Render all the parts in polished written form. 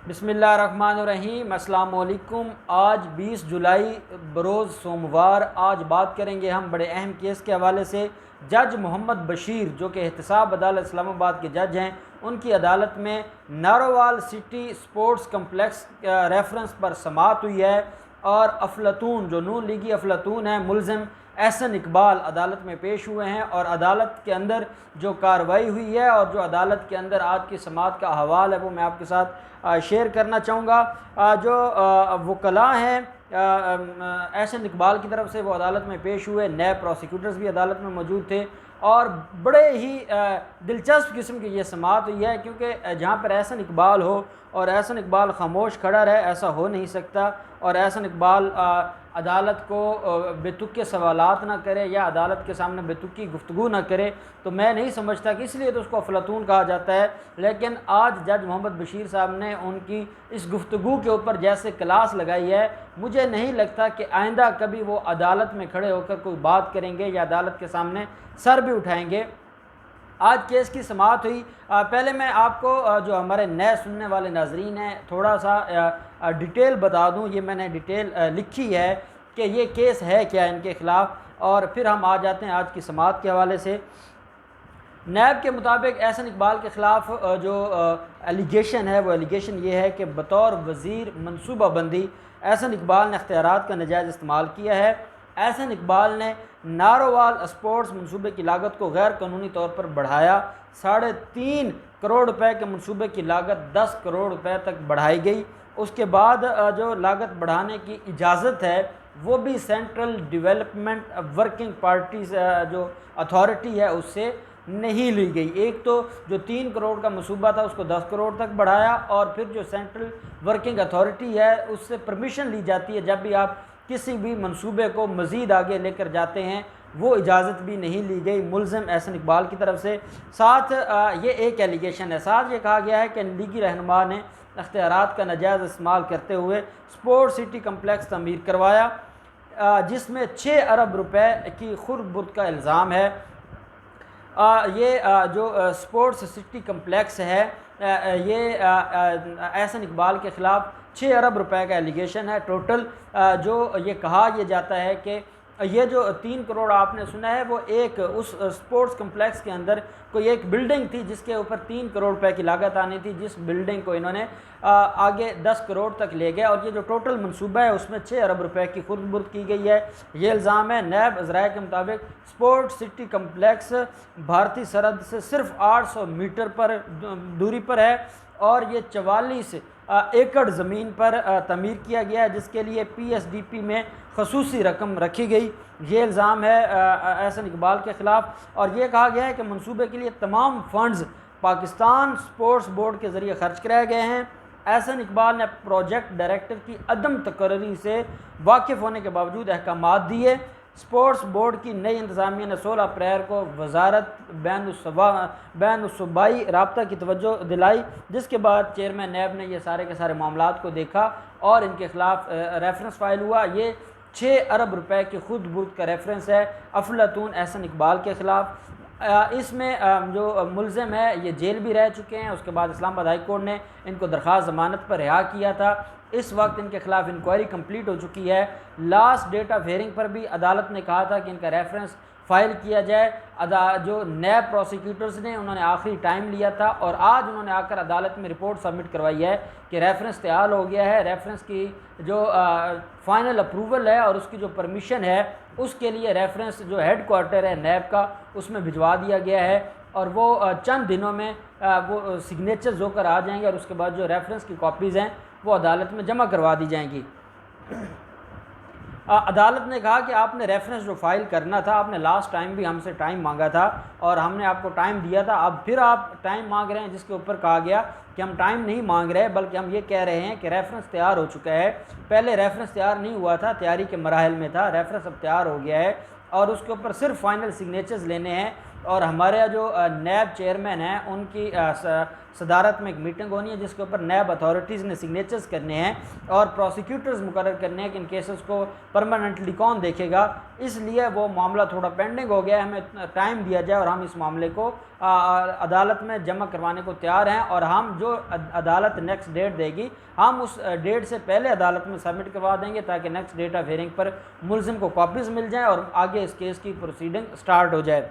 बिस्मिल्लाहिर्रहमानिर्रहीम। अस्सलाम वालेकुम। आज 20 जुलाई बरोज़ सोमवार। आज बात करेंगे हम बड़े अहम केस के हवाले से। जज मोहम्मद बशीर जो कि एहतसाब अदालत इस्लामाबाद के जज हैं, उनकी अदालत में Narowal city sports complex reference पर समाअत हुई है और अफलातून जो नून लीगी अफलातून है मुलज़िम एहसन इकबाल अदालत में पेश हुए हैं और अदालत के अंदर जो कार्रवाई हुई है और जो अदालत के अंदर आज की समाअत का हवाल है वो मैं आपके साथ शेयर करना चाहूँगा। जो वकला हैं एहसन इकबाल की तरफ से वो अदालत में पेश हुए, नए प्रोसिक्यूटर्स भी अदालत में मौजूद थे और बड़े ही दिलचस्प किस्म की ये समाअत हुई है, क्योंकि जहाँ पर एहसन इकबाल हो और एहसन इकबाल खामोश खड़ा रहे ऐसा हो नहीं सकता। और एहसन इकबाल अदालत को बेतुके सवालात ना करे या अदालत के सामने बेतुकी गुफ्तगू ना करे, तो मैं नहीं समझता कि इसलिए तो उसको अफलातून कहा जाता है। लेकिन आज जज मोहम्मद बशीर साहब ने उनकी इस गुफ्तगू के ऊपर जैसे क्लास लगाई है, मुझे नहीं लगता कि आइंदा कभी वो अदालत में खड़े होकर कोई बात करेंगे या अदालत के सामने सर भी उठाएंगे। आज केस की समाअत हुई। पहले मैं आपको जो हमारे नए सुनने वाले नाजरीन हैं थोड़ा सा डिटेल बता दूं। ये मैंने डिटेल लिखी है कि ये केस है क्या इनके ख़िलाफ़, और फिर हम आ जाते हैं आज की समाअत के हवाले से। नैब के मुताबिक एहसन इकबाल के ख़िलाफ़ जो एलिगेशन है वो एलिगेशन ये है कि बतौर वज़ीर मनसूबा बंदी एहसन इकबाल ने अख्तियारात का नाजायज़ इस्तेमाल किया है। एहसन इकबाल ने नारोवाल स्पोर्ट्स मनसूबे की लागत को गैर कानूनी तौर पर बढ़ाया। 3.5 करोड़ रुपए के मनसूबे की लागत 10 करोड़ रुपए तक बढ़ाई गई। उसके बाद जो लागत बढ़ाने की इजाज़त है वो भी सेंट्रल डेवलपमेंट वर्किंग पार्टी जो अथॉरिटी है उससे नहीं ली गई। एक तो जो 3 करोड़ का मनसूबा था उसको 10 करोड़ तक बढ़ाया, और फिर जो सेंट्रल वर्किंग अथॉरिटी है उससे परमिशन ली जाती है जब भी आप किसी भी मंसूबे को मज़ीद आगे लेकर जाते हैं, वो इजाज़त भी नहीं ली गई मुलज़िम एहसन इकबाल की तरफ से। साथ ये एक एलिगेशन है। साथ ये कहा गया है कि लीगी रहनुमा ने अख्तियारात का नाजायज़ इस्तेमाल करते हुए स्पोर्ट्स सिटी कम्प्लेक्स तमीर करवाया, जिसमें 6 अरब रुपए की खुर्द-बुर्द का इल्ज़ाम है। ये जो स्पोर्ट्स सिटी कम्प्लेक्स है ये एहसन इकबाल के ख़िलाफ़ 6 अरब रुपए का एलिगेशन है टोटल। जो ये कहा यह जाता है कि ये जो 3 करोड़ आपने सुना है वो एक उस स्पोर्ट्स कम्प्लेक्स के अंदर कोई एक बिल्डिंग थी जिसके ऊपर 3 करोड़ रुपए की लागत आनी थी, जिस बिल्डिंग को इन्होंने आगे 10 करोड़ तक ले गए, और ये जो टोटल मनसूबा है उसमें 6 अरब रुपए की खुर्द-बुर्द की गई है। ये इल्ज़ाम है। नैब अज़राए के मुताबिक स्पोर्ट्स सिटी कम्प्लेक्स भारतीय सरहद से सिर्फ 800 मीटर पर दूरी पर है और ये 44 एकड़ ज़मीन पर तमीर किया गया है, जिसके लिए PSDP में खसूसी रकम रखी गई। ये इल्ज़ाम है एहसन इकबाल के ख़िलाफ़, और ये कहा गया है कि मनसूबे के लिए तमाम फ़ंड्स पाकिस्तान स्पोर्ट्स बोर्ड के ज़रिए खर्च कराए गए हैं। एहसन इकबाल ने प्रोजेक्ट डायरेक्टर की अदम तकर्री से वाकिफ़ होने के बावजूद अहकामात दिए। स्पोर्ट्स बोर्ड की नई इंतज़ामिया ने 16 अप्रैल को वजारत बैन-उस-सूबाई राब्ता की तवज्जो दिलाई, जिसके बाद चेयरमैन नैब ने ये सारे के सारे मामलात को देखा और इनके ख़िलाफ़ रेफरेंस फ़ाइल हुआ। ये 6 अरब रुपए की खुर्द-बुर्द का रेफरेंस है अफलातून एहसन इकबाल के ख़िलाफ़। इसमें जो मुलज़िम है ये जेल भी रह चुके हैं। उसके बाद इस्लामाबाद हाई कोर्ट ने इनको दरख्वास्त ज़मानत पर रिहा किया था। इस वक्त इनके ख़िलाफ़ इंक्वायरी कंप्लीट हो चुकी है। लास्ट डेट ऑफ हियरिंग पर भी अदालत ने कहा था कि इनका रेफरेंस फ़ाइल किया जाए। जो नए प्रोसिक्यूटर्स ने उन्होंने आखिरी टाइम लिया था और आज उन्होंने आकर अदालत में रिपोर्ट सबमिट करवाई है कि रेफरेंस तैयार हो गया है। रेफरेंस की जो फ़ाइनल अप्रूवल है और उसकी जो परमिशन है उसके लिए रेफरेंस जो हेड क्वार्टर है नैब का उसमें भिजवा दिया गया है, और वो चंद दिनों में वो सिग्नेचर्स होकर आ जाएंगे और उसके बाद जो रेफरेंस की कॉपीज़ हैं वो अदालत में जमा करवा दी जाएंगी। अदालत ने कहा कि आपने रेफरेंस जो फ़ाइल करना था, आपने लास्ट टाइम भी हमसे टाइम मांगा था और हमने आपको टाइम दिया था, अब फिर आप टाइम मांग रहे हैं, जिसके ऊपर कहा गया कि हम टाइम नहीं मांग रहे बल्कि हम ये कह रहे हैं कि रेफरेंस तैयार हो चुका है। पहले रेफरेंस तैयार नहीं हुआ था, तैयारी के मराहल में था, रेफरेंस अब तैयार हो गया है और उसके ऊपर सिर्फ फाइनल सिग्नेचर्स लेने हैं। और हमारे जो नैब चेयरमैन हैं उनकी सदारत में एक मीटिंग होनी है जिसके ऊपर नैब अथॉरिटीज़ ने सिग्नेचर्स करने हैं और प्रोसिक्यूटर्स मुकर्रर करने हैं कि इन केसेस को परमानेंटली कौन देखेगा। इसलिए वो मामला थोड़ा पेंडिंग हो गया है, हमें टाइम दिया जाए और हम इस मामले को अदालत में जमा करवाने को तैयार हैं। और हम जो अदालत नेक्स्ट डेट देगी हम उस डेट से पहले अदालत में सबमिट करवा देंगे ताकि नेक्स्ट डेट ऑफ हियरिंग पर मुलजिम को कॉपीज़ मिल जाएँ और आगे इस केस की प्रोसीडिंग स्टार्ट हो जाए।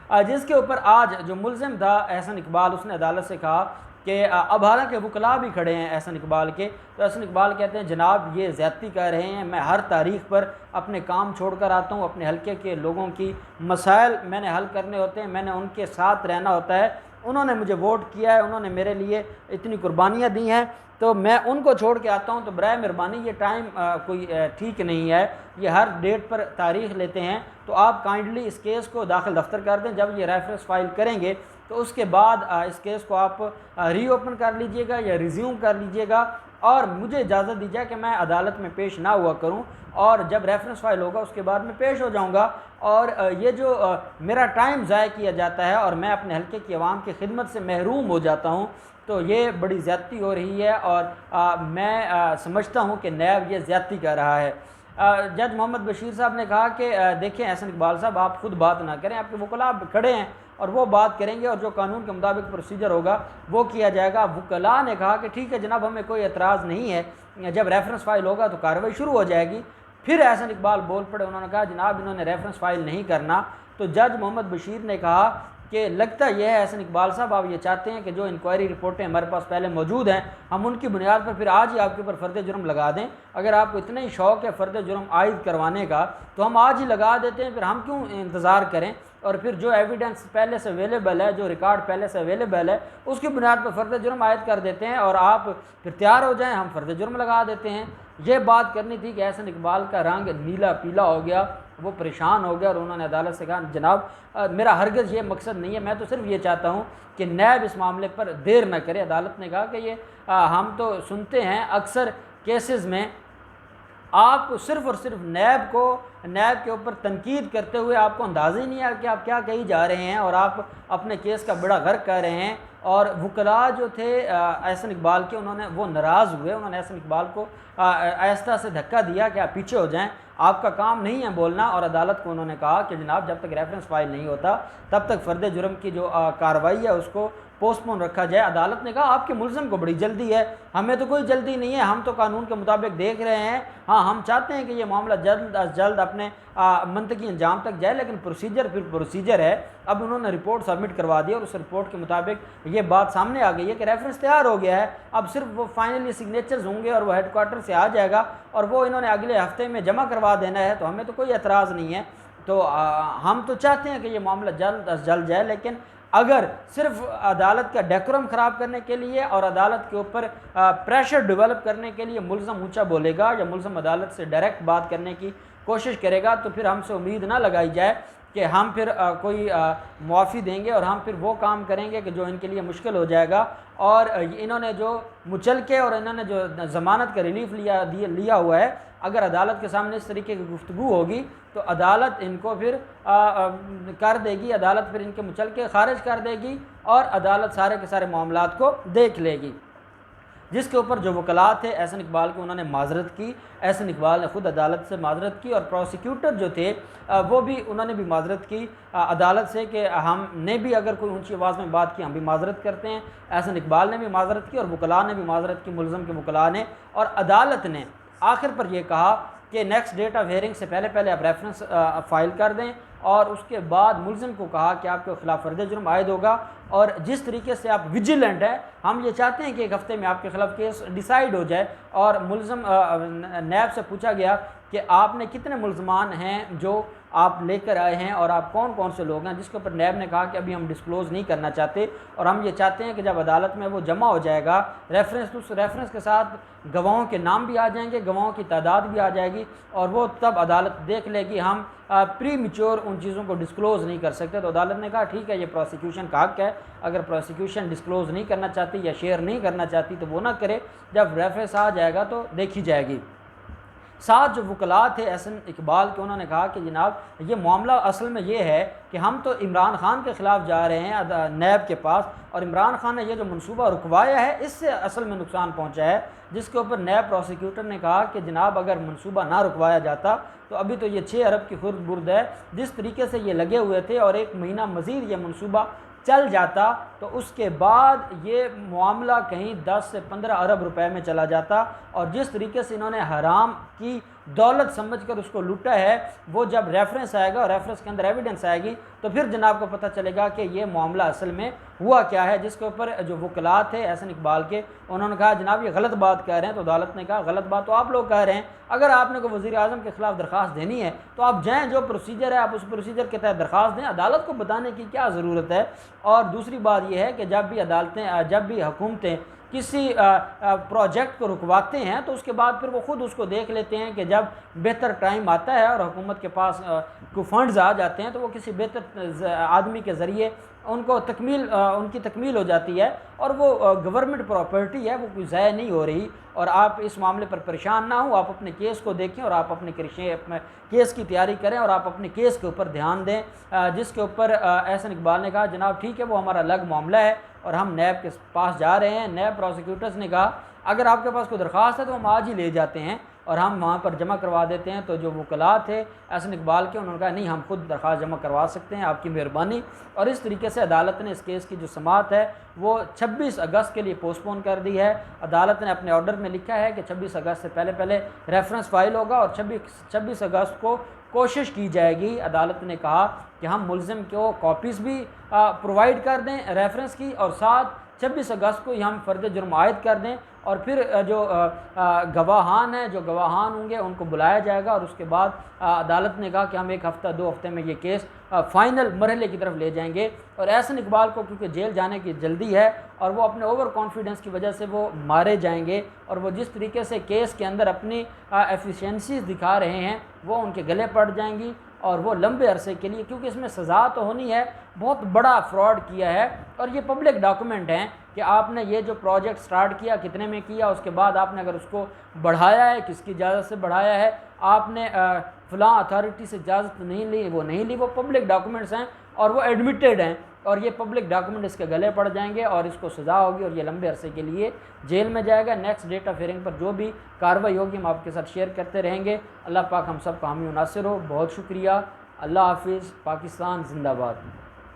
जिसके ऊपर आज जो मुलजिम था एहसन इकबाल, उसने अदालत से कहा कि अब हालांकि वकला भी खड़े हैं एहसन इकबाल के, तो एहसन इकबाल कहते हैं जनाब ये ज़्यादती कर रहे हैं, मैं हर तारीख पर अपने काम छोड़ कर आता हूँ, अपने हल्के के लोगों की मसाइल मैंने हल करने होते हैं, मैंने उनके साथ रहना होता है, उन्होंने मुझे वोट किया है, उन्होंने मेरे लिए इतनी कुर्बानियाँ दी हैं, तो मैं उनको छोड़ के आता हूँ, तो बराए मेहरबानी ये टाइम कोई ठीक नहीं है, ये हर डेट पर तारीख लेते हैं, तो आप काइंडली इस केस को दाखिल दफ्तर कर दें। जब ये रेफरेंस फाइल करेंगे तो उसके बाद इस केस को आप रीओपन कर लीजिएगा या रिज्यूम कर लीजिएगा और मुझे इजाज़त दीजिए कि मैं अदालत में पेश ना हुआ करूं, और जब रेफरेंस फाइल होगा उसके बाद मैं पेश हो जाऊंगा। और ये जो मेरा टाइम ज़ाय किया जाता है और मैं अपने हल्के की आवाम की खिदमत से महरूम हो जाता हूं, तो ये बड़ी ज़्यादती हो रही है और मैं समझता हूँ कि नैब ये ज़्यादती कर रहा है। जज मोहम्मद बशीर साहब ने कहा कि देखें एहसन इकबाल साहब आप खुद बात ना करें, आपके वकला खड़े हैं और वो बात करेंगे और जो कानून के मुताबिक प्रोसीजर होगा वो किया जाएगा। वकला ने कहा कि ठीक है जनाब हमें कोई एतराज़ नहीं है, जब रेफरेंस फाइल होगा तो कार्रवाई शुरू हो जाएगी। फिर एहसन इकबाल बोल पड़े, उन्होंने कहा जनाब इन्होंने रेफरेंस फाइल नहीं करना। तो जज मोहम्मद बशीर ने कहा कि लगता यह है एहसन इकबाल साहब आप ये चाहते हैं कि जो इंक्वायरी रिपोर्टें हमारे पास पहले मौजूद हैं हम उनकी बुनियाद पर फिर आज ही आपके ऊपर फ़र्द जुर्म लगा दें। अगर आपको इतना ही शौक़ है फ़र्द जुर्म आयद करवाने का तो हम आज ही लगा देते हैं, फिर हम क्यों इंतज़ार करें। और फिर जो एविडेंस पहले से अवेलेबल है, जो रिकॉर्ड पहले से अवेलेबल है, उसकी बुनियाद पर फ़र्द जुर्म आयद कर देते हैं और आप फिर तैयार हो जाएँ, हम फ़र्द जुर्म लगा देते हैं। ये बात करनी थी कि एहसन इकबाल का रंग नीला पीला हो गया, वो परेशान हो गया और उन्होंने अदालत से कहा जनाब मेरा हरगिज़ ये मकसद नहीं है, मैं तो सिर्फ ये चाहता हूँ कि नैब इस मामले पर देर न करे। अदालत ने कहा कि ये हम तो सुनते हैं अक्सर केसेस में आप सिर्फ़ और सिर्फ नैब के ऊपर तनकीद करते हुए आपको अंदाज़ा ही नहीं है कि आप क्या कही जा रहे हैं और आप अपने केस का बड़ा गर्क कर रहे हैं। और वकला जो थे एहसन इकबाल के, उन्होंने वो नाराज़ हुए, उन्होंने एहसन इकबाल को आहिस्ता से धक्का दिया कि आप पीछे हो जाएं, आपका काम नहीं है बोलना। और अदालत को उन्होंने कहा कि जनाब जब तक रेफरेंस फाइल नहीं होता तब तक फ़र्द जुर्म की जो कार्रवाई है उसको पोस्टपोन रखा जाए। अदालत ने कहा आपके मुलज़िम को बड़ी जल्दी है, हमें तो कोई जल्दी नहीं है, हम तो कानून के मुताबिक देख रहे हैं। हाँ हम चाहते हैं कि ये मामला जल्द अज जल्द अपने मंतकी अंजाम तक जाए, लेकिन प्रोसीजर फिर प्रोसीजर है। अब उन्होंने रिपोर्ट सबमिट करवा दी और उस रिपोर्ट के मुताबिक ये बात सामने आ गई है कि रेफरेंस तैयार हो गया है, अब सिर्फ वो फाइनली सिग्नेचर्स होंगे और वो हेडक्वार्टर से आ जाएगा और वो इन्होंने अगले हफ्ते में जमा करवा देना है, तो हमें तो कोई एतराज़ नहीं है। तो हम तो चाहते हैं कि ये मामला जल्द अज जल्द जाए, लेकिन अगर सिर्फ अदालत का डेकोरम ख़राब करने के लिए और अदालत के ऊपर प्रेशर डेवलप करने के लिए मुलज़म ऊंचा बोलेगा या मुलज़म अदालत से डायरेक्ट बात करने की कोशिश करेगा तो फिर हमसे उम्मीद ना लगाई जाए कि हम फिर कोई मुआफ़ी देंगे और हम फिर वो काम करेंगे कि जो इनके लिए मुश्किल हो जाएगा। और इन्होंने जो मुचलके और इन्होंने जो ज़मानत का रिलीफ लिया हुआ है, अगर अदालत के सामने इस तरीके की गुफ्तगू होगी तो अदालत इनको फिर कर देगी, अदालत फिर इनके मुचलके ख़ारिज कर देगी और अदालत सारे के सारे मामलात को देख लेगी। जिसके ऊपर जो वकला थे एहसन इकबाल को उन्होंने माजरत की, एहसन इकबाल ने ख़ुद अदालत से माजरत की और प्रोसिक्यूटर जो थे वो भी उन्होंने भी माजरत की अदालत से कि हमने भी अगर कोई ऊंची आवाज़ में बात की हम भी माजरत करते हैं। एहसन इकबाल ने भी माजरत की और वकला ने भी माजरत की, मुलज़म के वकला ने। और अदालत ने आखिर पर यह कहा कि नेक्स्ट डेट ऑफ हेयरिंग से पहले आप रेफरेंस फ़ाइल कर दें और उसके बाद मुलज़िम को कहा कि आपके ख़िलाफ़ फ़र्द जुर्म आयद होगा और जिस तरीके से आप विजिलेंट हैं हम ये चाहते हैं कि एक हफ़्ते में आपके ख़िलाफ़ केस डिसाइड हो जाए। और मुलज़िम नैब से पूछा गया कि आपने कितने मुलज़मान हैं जो आप लेकर आए हैं और आप कौन कौन से लोग हैं, जिसके ऊपर नैब ने कहा कि अभी हम डिस्क्लोज़ नहीं करना चाहते और हम ये चाहते हैं कि जब अदालत में वो जमा हो जाएगा रेफरेंस, तो उस रेफरेंस के साथ गवाहों के नाम भी आ जाएंगे, गवाहों की तादाद भी आ जाएगी और वो तब अदालत देख लेगी। हम प्री मैच्योर उन चीज़ों को डिस्क्लोज़ नहीं कर सकते। तो अदालत ने कहा ठीक है ये प्रोसिक्यूशन का हक़ है, अगर प्रोसिक्यूशन डिस्क्लोज़ नहीं करना चाहती या शेयर नहीं करना चाहती तो वो ना करे, जब रेफरेंस आ जाएगा तो देखी जाएगी। साथ जो वकला थे एहसन इकबाल के, उन्होंने कहा कि जनाब ये मामला असल में ये है कि हम तो इमरान खान के ख़िलाफ़ जा रहे हैं नैब के पास, और इमरान खान ने ये जो मनसूबा रुकवाया है इससे असल में नुकसान पहुंचा है। जिसके ऊपर नैब प्रोसिक्यूटर ने कहा कि जनाब अगर मनसूबा ना रुकवाया जाता तो अभी तो ये 6 अरब की खुर्द बुर्द है, जिस तरीके से ये लगे हुए थे, और 1 महीना मज़ीद ये मनसूबा चल जाता तो उसके बाद ये मामला कहीं 10 से 15 अरब रुपए में चला जाता। और जिस तरीके से इन्होंने हराम की दौलत समझकर उसको लूटा है, वो जब रेफरेंस आएगा और रेफरेंस के अंदर एविडेंस आएगी तो फिर जनाब को पता चलेगा कि ये मामला असल में हुआ क्या है। जिसके ऊपर जो वकला थे एहसन इकबाल के, उन्होंने कहा जनाब ये गलत बात कह रहे हैं। तो अदालत ने कहा गलत बात तो आप लोग कह रहे हैं, अगर आपने कोई वज़ीर आज़म के ख़िलाफ़ दरख्वास्त देनी है तो आप जाएँ, जो प्रोसीजर है आप उस प्रोसीजर के तहत दरख्वास्त दें, अदालत को बताने की क्या ज़रूरत है। और दूसरी बात यह है कि जब भी अदालतें, जब भी हुकूमतें किसी प्रोजेक्ट को रुकवाते हैं तो उसके बाद फिर वो ख़ुद उसको देख लेते हैं कि जब बेहतर टाइम आता है और हुकूमत के पास को फंड्स आ जाते हैं तो वो किसी बेहतर आदमी के ज़रिए उनको उनकी तकमील हो जाती है, और वो गवर्नमेंट प्रॉपर्टी है, वो कोई ज़ाया नहीं हो रही। और आप इस मामले पर परेशान ना हो, आप अपने केस को देखें और आप अपने केस की तैयारी करें और आप अपने केस के ऊपर ध्यान दें। जिसके ऊपर एहसन इकबाल ने कहा जनाब ठीक है वो हमारा अलग मामला है और हम नैब के पास जा रहे हैं। नैब प्रोसिक्यूटर्स ने कहा अगर आपके पास कोई दरख्वास्त है तो हम आज ही ले जाते हैं और हम वहाँ पर जमा करवा देते हैं। तो जो वकला थे एहसन इकबाल के, उन्होंने कहा नहीं हम खुद दरख्वास्त जमा करवा सकते हैं, आपकी मेहरबानी। और इस तरीके से अदालत ने इस केस की जो समाअत है वो 26 अगस्त के लिए पोस्टपोन कर दी है। अदालत ने अपने ऑर्डर में लिखा है कि 26 अगस्त से पहले रेफरेंस फाइल होगा और 26 अगस्त को कोशिश की जाएगी। अदालत ने कहा कि हम मुलजिम को कॉपीज़ भी प्रोवाइड कर दें रेफरेंस की, और साथ 26 अगस्त को ही हम फ़र्द जुर्म आयद कर दें, और फिर जो गवाहान हैं, जो गवाहान होंगे उनको बुलाया जाएगा। और उसके बाद अदालत ने कहा कि हम 1 हफ़्ता 2 हफ़्ते में ये केस फ़ाइनल मरहले की तरफ ले जाएंगे। और एहसन इकबाल को क्योंकि जेल जाने की जल्दी है और वो अपने ओवर कॉन्फिडेंस की वजह से वो मारे जाएंगे, और वो जिस तरीके से केस के अंदर अपनी एफिशिएंसीज दिखा रहे हैं वो उनके गले पड़ जाएंगी, और वो लंबे अरसे के लिए, क्योंकि इसमें सज़ा तो होनी है, बहुत बड़ा फ्रॉड किया है। और ये पब्लिक डॉक्यूमेंट हैं कि आपने ये जो प्रोजेक्ट स्टार्ट किया कितने में किया, उसके बाद आपने अगर उसको बढ़ाया है किसकी इजाज़त से बढ़ाया है, आपने फ़लाँ अथॉरिटी से इजाज़त नहीं ली, वो नहीं ली, वो पब्लिक डॉक्यूमेंट्स हैं और वो एडमिटेड हैं, और ये पब्लिक डॉक्यूमेंट इसके गले पड़ जाएंगे और इसको सज़ा होगी और ये लंबे अरसे के लिए जेल में जाएगा। नेक्स्ट डेट ऑफ हियरिंग पर जो भी कार्रवाई होगी हम आपके साथ शेयर करते रहेंगे। अल्लाह पाक हम सब का हामी नासिर हो। बहुत शुक्रिया। अल्लाह हाफिज़। पाकिस्तान जिंदाबाद।